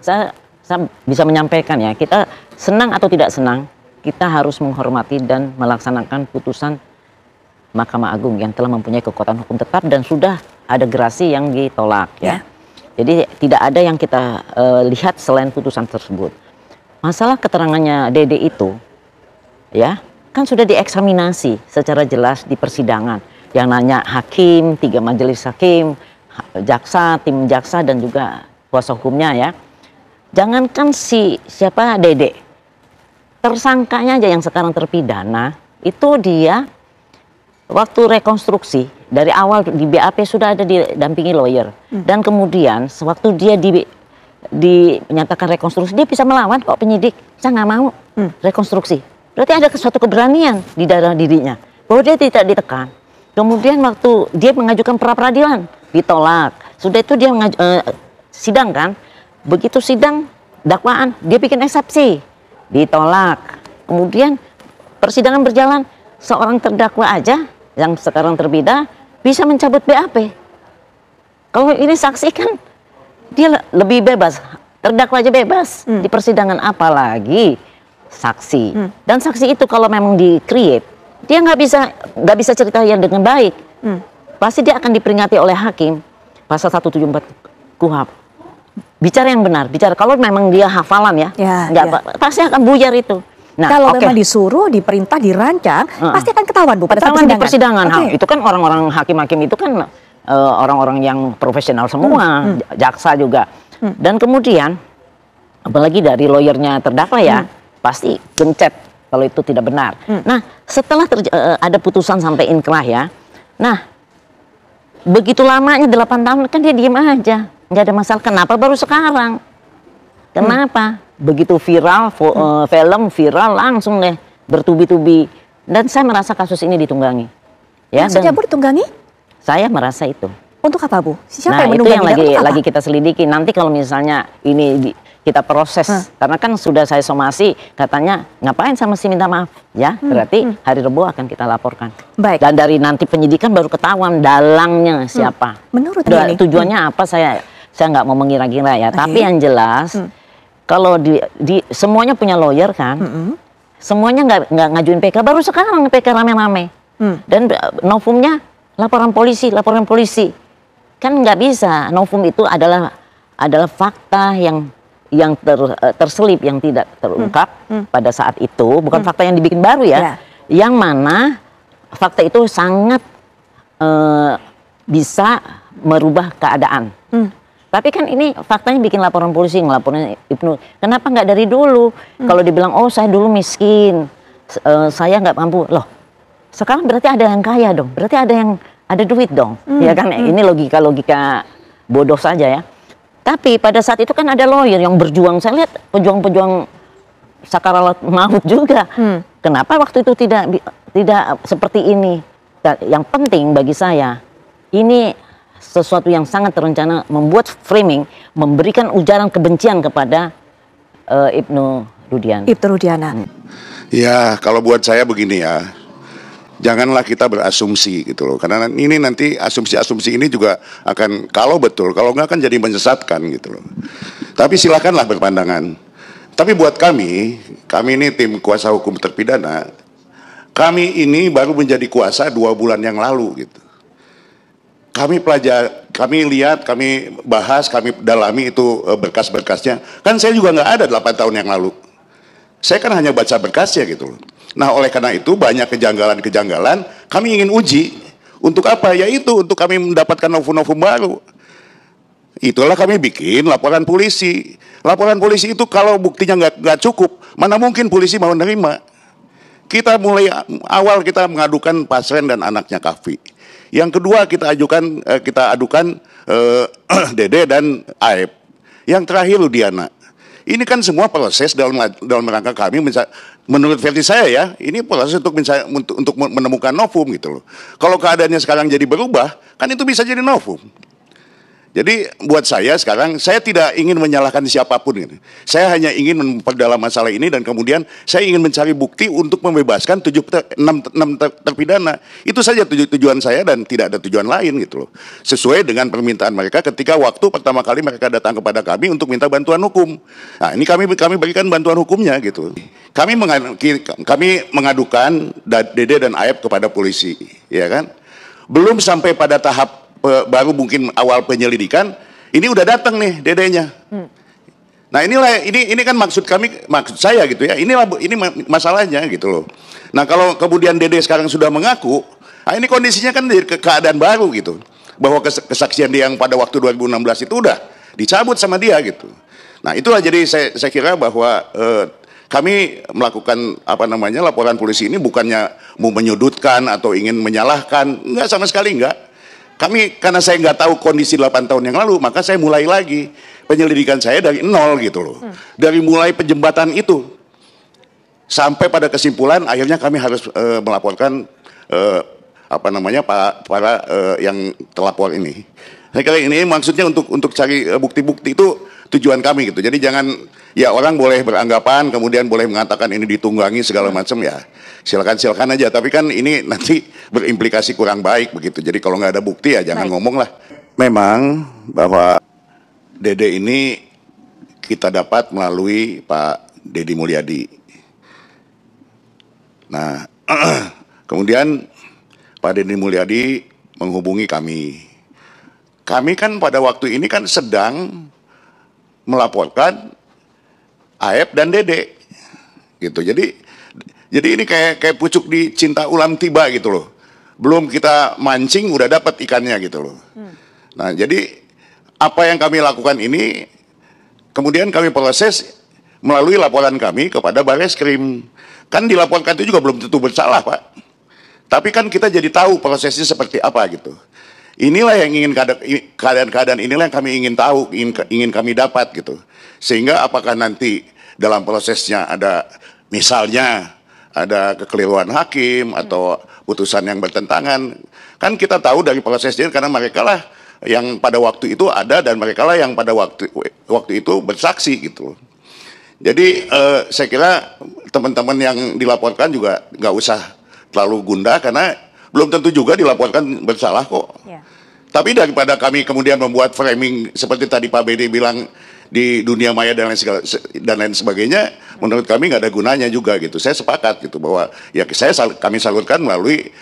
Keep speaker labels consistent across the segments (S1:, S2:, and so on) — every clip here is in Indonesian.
S1: saya bisa menyampaikan ya, kita senang atau tidak senang, kita harus menghormati dan melaksanakan putusan Mahkamah Agung yang telah mempunyai kekuatan hukum tetap dan sudah ada gerasi yang ditolak ya. Jadi tidak ada yang kita lihat selain putusan tersebut. Masalah keterangannya Dede itu ya kan sudah dieksaminasi secara jelas di persidangan. Yang nanya hakim, 3 majelis hakim, jaksa, tim jaksa dan juga kuasa hukumnya ya. Jangankan siapa Dede, tersangkanya aja yang sekarang terpidana itu dia waktu rekonstruksi dari awal di BAP sudah ada didampingi lawyer dan kemudian sewaktu dia dinyatakan rekonstruksi dia bisa melawan kok penyidik, saya nggak mau rekonstruksi. Berarti ada suatu keberanian di dalam dirinya bahwa dia tidak ditekan. Kemudian waktu dia mengajukan pra peradilan ditolak. Sudah itu dia sidang kan, begitu sidang dakwaan dia bikin eksepsi ditolak. Kemudian persidangan berjalan, seorang terdakwa aja yang sekarang terpidana bisa mencabut BAP. Kalau ini saksi kan dia lebih bebas, terdakwa aja bebas di persidangan, apalagi saksi. Dan saksi itu kalau memang di-create, dia nggak bisa cerita yang dengan baik. Pasti dia akan diperingati oleh hakim pasal 174 KUHP. Bicara yang benar, bicara kalau memang dia hafalan pasti akan buyar itu.
S2: Nah, kalau memang disuruh, diperintah, dirancang, pasti akan ketahuan Bu pada saat
S1: di persidangan. Itu kan orang-orang hakim-hakim itu kan orang-orang yang profesional semua, jaksa juga. Dan kemudian apalagi dari lawyernya terdakwa ya, pasti gencet kalau itu tidak benar. Nah, setelah ada putusan sampai inkrah ya. Nah, begitu lamanya 8 tahun kan dia diem aja, nggak ada masalah. Kenapa baru sekarang? Kenapa? Begitu viral, film viral langsung deh bertubi-tubi. Dan saya merasa kasus ini ditunggangi. Ya,
S2: maksudnya Bu ditunggangi?
S1: Saya merasa itu.
S2: Untuk apa Bu? Siapa
S1: yang
S2: menunggangi?
S1: Itu yang lagi kita selidiki. Nanti kalau misalnya ini kita proses, karena kan sudah saya somasi, katanya ngapain sama si minta maaf, ya berarti hari Rabu akan kita laporkan.
S2: Baik.
S1: Dan dari nanti penyidikan baru ketahuan dalangnya siapa.
S2: Menurut
S1: tujuannya apa saya nggak mau mengira-gira ya. Tapi yang jelas. Kalau semuanya punya lawyer kan, semuanya nggak ngajuin PK, baru sekarang PK rame-rame. Dan novumnya laporan polisi, kan nggak bisa. Novum itu adalah fakta yang terselip, yang tidak terungkap pada saat itu, bukan fakta yang dibikin baru ya. Yang mana fakta itu sangat bisa merubah keadaan. Tapi kan ini faktanya bikin laporan polisi, ngelaporin Ibnu. Kenapa nggak dari dulu? Kalau dibilang, oh saya dulu miskin, saya nggak mampu. Loh, sekarang berarti ada yang kaya dong. Berarti ada duit dong. Ya kan? Ini logika bodoh saja ya. Tapi pada saat itu kan ada lawyer yang berjuang. Saya lihat pejuang-pejuang sakaratul maut juga. Kenapa waktu itu tidak seperti ini? Yang penting bagi saya, ini sesuatu yang sangat terencana, membuat framing, memberikan ujaran kebencian kepada Ibnu Rudiana.
S3: Ya, kalau buat saya begini ya, janganlah kita berasumsi gitu loh, karena ini nanti asumsi-asumsi ini juga akan, kalau betul, kalau nggak kan jadi menyesatkan gitu loh. Tapi silakanlah berpandangan. Tapi buat kami ini tim kuasa hukum terpidana, kami ini baru menjadi kuasa 2 bulan yang lalu gitu. Kami kami lihat, kami bahas, kami dalami itu berkas-berkasnya. Kan saya juga nggak ada 8 tahun yang lalu. Saya kan hanya baca berkasnya gitu loh. Nah, oleh karena itu banyak kejanggalan-kejanggalan kami ingin uji. Untuk apa? Yaitu untuk kami mendapatkan novum-novum baru. Itulah kami bikin laporan polisi. Laporan polisi itu kalau buktinya nggak cukup, mana mungkin polisi mau nerima. Kita mulai awal kita mengadukan Pasren dan anaknya Kavi. Yang kedua kita adukan Dede dan Aep. Yang terakhir Rudiana. Ini kan semua proses dalam rangka kami, menurut versi saya ya, ini proses untuk menemukan novum gitu loh. Kalau keadaannya sekarang jadi berubah, kan itu bisa jadi novum. Jadi buat saya sekarang, saya tidak ingin menyalahkan siapapun gitu. Saya hanya ingin memperdalam masalah ini dan kemudian saya ingin mencari bukti untuk membebaskan 6 terpidana. Itu saja tujuan saya dan tidak ada tujuan lain gitu loh. Sesuai dengan permintaan mereka ketika waktu pertama kali mereka datang kepada kami untuk minta bantuan hukum. Nah, ini kami berikan bantuan hukumnya gitu. Kami mengadukan Dede dan Aep kepada polisi, ya kan? Belum sampai pada tahap baru mungkin awal penyelidikan, ini udah datang nih dedenya. Nah ini kan maksud saya gitu ya. Ini masalahnya gitu loh. Nah kalau kemudian Dede sekarang sudah mengaku, nah ini kondisinya kan keadaan baru gitu. Bahwa kesaksian dia yang pada waktu 2016 itu udah dicabut sama dia gitu. Nah itulah jadi saya kira bahwa kami melakukan laporan polisi ini bukannya mau menyudutkan atau ingin menyalahkan, enggak, sama sekali enggak. Karena saya nggak tahu kondisi 8 tahun yang lalu, maka saya mulai lagi penyelidikan saya dari nol gitu loh. Dari mulai penjembatan itu sampai pada kesimpulan akhirnya kami harus melaporkan para yang terlapor ini. Saya kira ini maksudnya untuk cari bukti-bukti itu tujuan kami gitu. Jadi jangan ya orang boleh beranggapan kemudian boleh mengatakan ini ditunggangi segala macam ya. Silakan aja, tapi kan ini nanti berimplikasi kurang baik begitu. Jadi kalau nggak ada bukti ya jangan ngomong lah. Memang bahwa Dede ini kita dapat melalui Pak Deddy Mulyadi. Nah, kemudian Pak Deddy Mulyadi menghubungi kami. Kami kan pada waktu ini kan sedang melaporkan Aep dan Dede, gitu. Jadi ini kayak pucuk di cinta ulam tiba gitu loh. Belum kita mancing udah dapat ikannya gitu loh. Nah jadi apa yang kami lakukan ini kemudian kami proses melalui laporan kami kepada Bareskrim. Kan dilaporkan itu juga belum tentu bersalah Pak. Tapi kan kita jadi tahu prosesnya seperti apa gitu. Inilah yang ingin keadaan inilah yang kami ingin tahu, ingin kami dapat gitu. Sehingga apakah nanti dalam prosesnya ada misalnya ada kekeliruan hakim atau putusan yang bertentangan, kan kita tahu dari prosesnya karena mereka lah yang pada waktu itu ada dan mereka lah yang pada waktu itu bersaksi gitu. Jadi saya kira teman-teman yang dilaporkan juga nggak usah terlalu gundah karena belum tentu juga dilaporkan bersalah kok. Yeah. Tapi daripada kami kemudian membuat framing seperti tadi Pak BD bilang di dunia maya dan lain sebagainya, menurut kami nggak ada gunanya juga gitu. Saya sepakat gitu bahwa ya kami salurkan melalui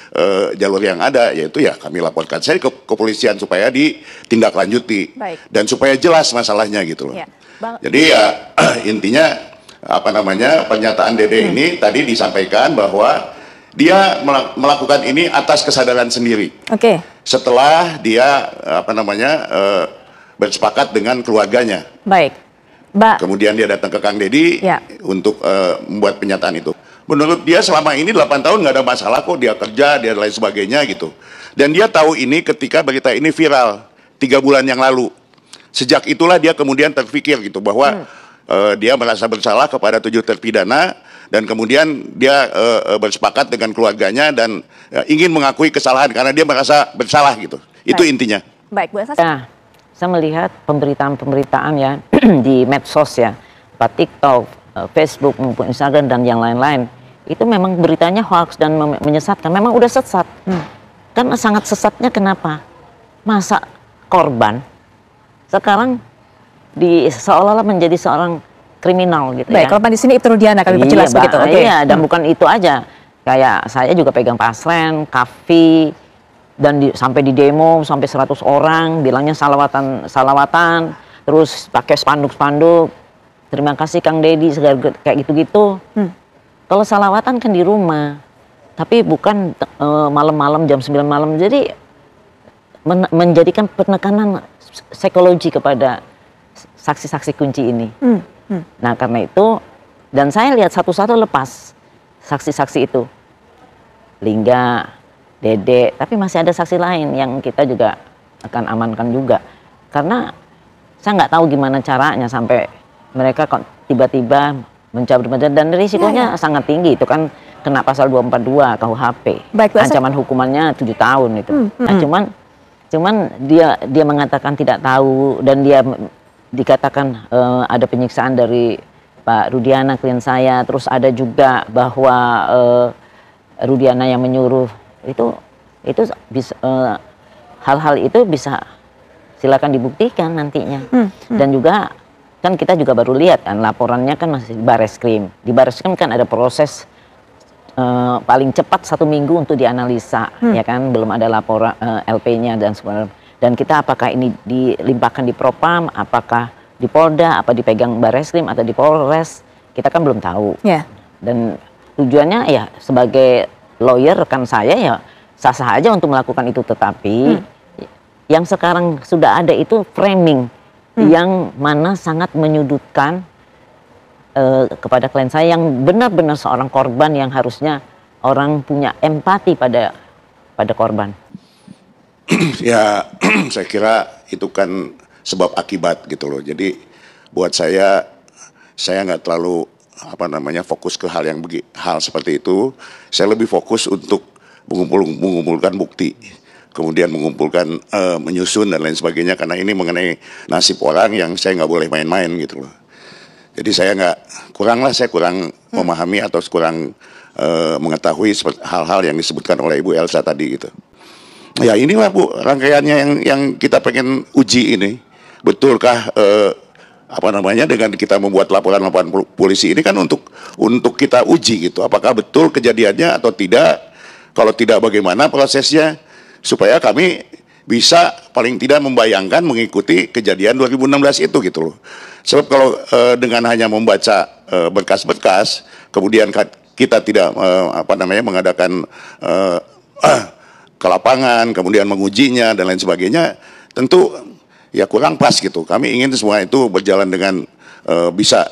S3: jalur yang ada, yaitu ya kami laporkan saya ke kepolisian supaya ditindaklanjuti dan supaya jelas masalahnya gitu loh. Ya, jadi ya intinya pernyataan Dede ini tadi disampaikan bahwa dia melakukan ini atas kesadaran sendiri. Setelah dia bersepakat dengan keluarganya.
S2: Baik,
S3: kemudian dia datang ke Kang Deddy untuk membuat pernyataan itu. Menurut dia selama ini 8 tahun nggak ada masalah kok, dia kerja, dia lain sebagainya gitu. Dan dia tahu ini ketika berita ini viral 3 bulan yang lalu. Sejak itulah dia kemudian terpikir gitu bahwa dia merasa bersalah kepada 7 terpidana dan kemudian dia bersepakat dengan keluarganya dan ingin mengakui kesalahan karena dia merasa bersalah gitu. Itu intinya.
S2: Baik, Bu Elsa.
S1: Ya, saya melihat pemberitaan ya di medsos ya, Pak TikTok, Facebook maupun Instagram dan yang lain-lain, itu memang beritanya hoax dan menyesatkan. Memang udah sesat. Kan sangat sesatnya kenapa? Masa korban sekarang seolah-olah menjadi seorang kriminal gitu.
S2: Baik,
S1: ya.
S2: korban di sini Ibtu Rudiana kami perjelas begitu.
S1: Iya, dan bukan itu aja. Kayak saya juga pegang pasren, kafi, dan sampai di demo sampai 100 orang bilangnya salawatan, terus pakai spanduk. Terima kasih Kang Deddy kayak gitu-gitu. Kalau salawatan kan di rumah, tapi bukan malam-malam jam 9 malam. Jadi menjadikan penekanan psikologi kepada saksi-saksi kunci ini. Nah karena itu, dan saya lihat satu-satu lepas saksi-saksi itu, Lingga, Dede, tapi masih ada saksi lain yang kita juga akan amankan juga. Karena saya nggak tahu gimana caranya sampai mereka kok tiba-tiba mencabut dan risikonya sangat tinggi. Itu kan kena pasal 242 KUHP. Baik, ancaman hukumannya 7 tahun itu. Nah cuman Cuman dia mengatakan tidak tahu, dan dia dikatakan ada penyiksaan dari Pak Rudiana, klien saya. Terus ada juga bahwa Rudiana yang menyuruh. Itu bisa, hal-hal itu bisa silakan dibuktikan nantinya. Dan juga kan kita juga baru lihat kan laporannya kan masih di Bareskrim. Di Bareskrim kan ada proses paling cepat 1 minggu untuk dianalisa, ya kan, belum ada laporan LP-nya dan sebagainya. Dan kita apakah ini dilimpahkan di Propam, apakah di Polda, apa dipegang Bareskrim atau di Polres, kita kan belum tahu. Dan tujuannya ya sebagai lawyer rekan saya ya sah-sah aja untuk melakukan itu, tetapi yang sekarang sudah ada itu framing yang mana sangat menyudutkan kepada klien saya yang benar-benar seorang korban yang harusnya orang punya empati pada korban.
S3: Ya, saya kira itu kan sebab akibat gitu loh. Jadi buat saya nggak terlalu fokus ke hal seperti itu. Saya lebih fokus untuk mengumpulkan bukti, kemudian mengumpulkan menyusun dan lain sebagainya, karena ini mengenai nasib orang yang saya nggak boleh main-main gitu loh. Jadi saya kurang memahami atau kurang mengetahui hal-hal yang disebutkan oleh Ibu Elsa tadi gitu. Ya inilah Bu rangkaiannya yang kita pengen uji ini. Betulkah dengan kita membuat laporan polisi ini kan untuk kita uji gitu. Apakah betul kejadiannya atau tidak? Kalau tidak, bagaimana prosesnya supaya kami bisa paling tidak membayangkan mengikuti kejadian 2016 itu gitu loh. Sebab kalau dengan hanya membaca berkas-berkas, kemudian kita tidak mengadakan ke lapangan, kemudian mengujinya dan lain sebagainya, tentu ya kurang pas gitu. Kami ingin semua itu berjalan dengan bisa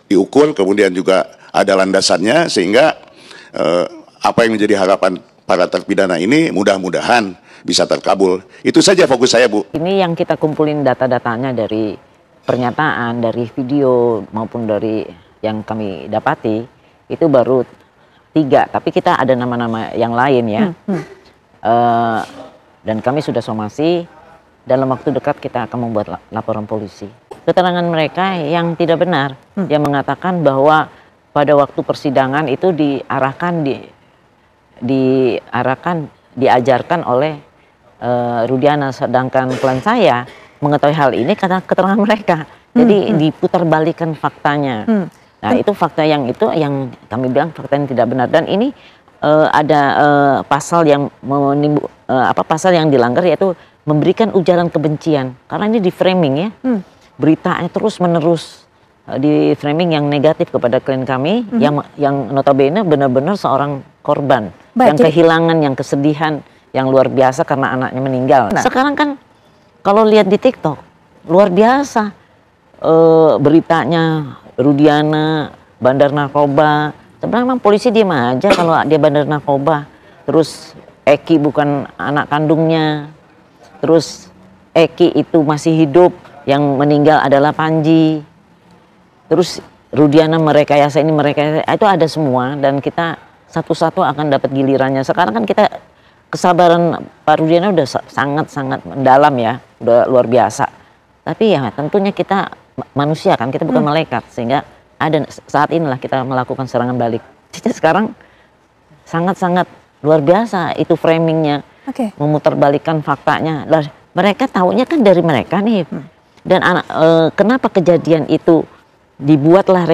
S3: diukur, kemudian juga ada landasannya, sehingga apa yang menjadi harapan para terpidana ini mudah-mudahan bisa terkabul. Itu saja fokus saya, Bu.
S1: Ini yang kita kumpulin data-datanya dari pernyataan, dari video maupun dari yang kami dapati, itu baru 3. Tapi kita ada nama-nama yang lain ya. Dan kami sudah somasi, dalam waktu dekat kita akan membuat laporan polisi. Keterangan mereka yang tidak benar, yang mengatakan bahwa pada waktu persidangan itu diajarkan oleh Rudiana, sedangkan klien saya mengetahui hal ini karena keterangan mereka. Jadi diputarbalikkan faktanya. Nah, itu fakta yang kami bilang fakta yang tidak benar, dan ini ada pasal yang pasal yang dilanggar, yaitu memberikan ujaran kebencian. Karena ini di framing ya. Beritanya terus-menerus di framing yang negatif kepada klien kami yang notabene benar-benar seorang korban yang kehilangan, yang kesedihan yang luar biasa karena anaknya meninggal. Sekarang kan kalau lihat di TikTok luar biasa beritanya Rudiana bandar narkoba. Sebenarnya memang polisi diam aja kalau dia bandar narkoba. Terus Eki bukan anak kandungnya. Terus Eki itu masih hidup, yang meninggal adalah Panji. Terus Rudiana merekayasa ini, merekayasa itu, ada semua, dan kita satu-satu akan dapat gilirannya. Sekarang kan kita kesabaran Pak Rudiana udah sangat-sangat mendalam ya, udah luar biasa. Tapi ya tentunya kita manusia kan, kita bukan malaikat, sehingga ada saat inilah kita melakukan serangan balik. Jadi sekarang sangat-sangat luar biasa itu framingnya, memutarbalikkan faktanya. Lah, mereka taunya kan dari mereka nih. Dan kenapa kejadian itu dibuatlah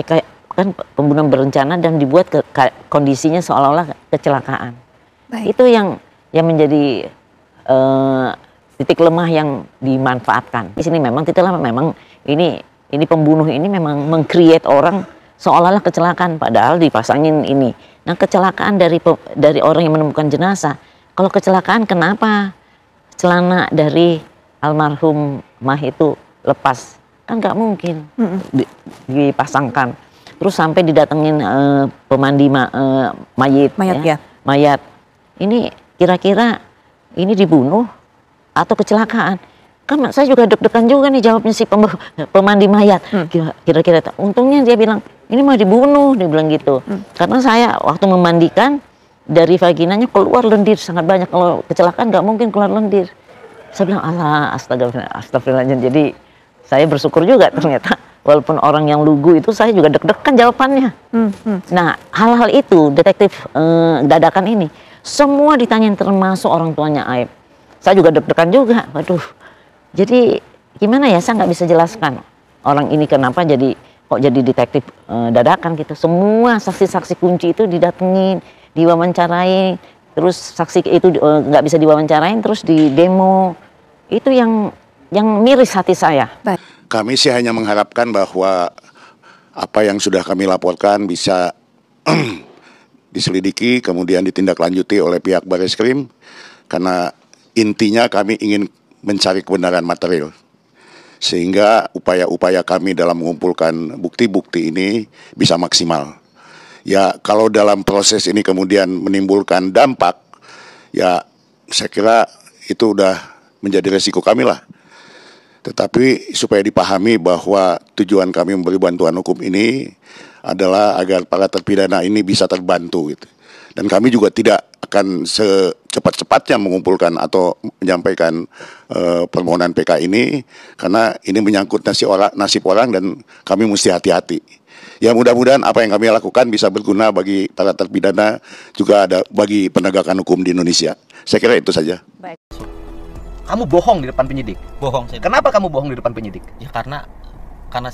S1: kan pembunuhan berencana dan dibuat kondisinya seolah-olah kecelakaan. Itu yang menjadi titik lemah yang dimanfaatkan. Di sini memang titik lemah, memang ini pembunuh ini memang meng-create orang seolah-olah kecelakaan, padahal dipasangin ini. Nah, kecelakaan dari orang yang menemukan jenazah. Kalau kecelakaan, kenapa celana dari almarhum Mah itu lepas? Kan nggak mungkin dipasangkan. Terus sampai didatengin pemandi mayat. Ini kira-kira ini dibunuh atau kecelakaan? Kan saya juga deg-degan juga nih jawabnya si pemandi mayat. Kira-kira, untungnya dia bilang ini mau dibunuh, dia bilang gitu. Karena saya waktu memandikan dari vaginanya keluar lendir sangat banyak. Kalau kecelakaan nggak mungkin keluar lendir. Saya bilang Allah, astagfirullah. Jadi saya bersyukur juga ternyata walaupun orang yang lugu itu saya juga deg-degan jawabannya. Nah, hal-hal itu detektif dadakan ini semua ditanyain termasuk orang tuanya Aib. Saya juga deg-degan juga. Waduh. Jadi gimana ya, saya nggak bisa jelaskan orang ini kenapa kok jadi detektif dadakan gitu. Semua saksi-saksi kunci itu didatengin, diwawancarai, terus saksi itu nggak bisa diwawancarain terus di demo. Itu yang miris hati saya.
S2: Baik.
S3: Kami sih hanya mengharapkan bahwa apa yang sudah kami laporkan bisa diselidiki kemudian ditindaklanjuti oleh pihak Barreskrim, karena intinya kami ingin mencari kebenaran material sehingga upaya-upaya kami dalam mengumpulkan bukti-bukti ini bisa maksimal. Ya, kalau dalam proses ini kemudian menimbulkan dampak, ya saya kira itu udah menjadi resiko kami lah. Tetapi supaya dipahami bahwa tujuan kami memberi bantuan hukum ini adalah agar para terpidana ini bisa terbantu gitu. Dan kami juga tidak akan secepat-cepatnya mengumpulkan atau menyampaikan permohonan PK ini, karena ini menyangkut nasib orang dan kami mesti hati-hati. Ya, mudah-mudahan apa yang kami lakukan bisa berguna bagi para terpidana, juga ada bagi penegakan hukum di Indonesia. Saya kira itu saja.
S2: Baik.
S4: Kamu bohong di depan penyidik.
S5: Bohong saya.
S4: Kenapa kamu bohong di depan penyidik?
S5: Ya karena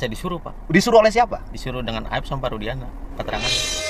S5: saya disuruh, Pak.
S4: Disuruh oleh siapa?
S5: Disuruh dengan Aib sama Rudiana keterangan.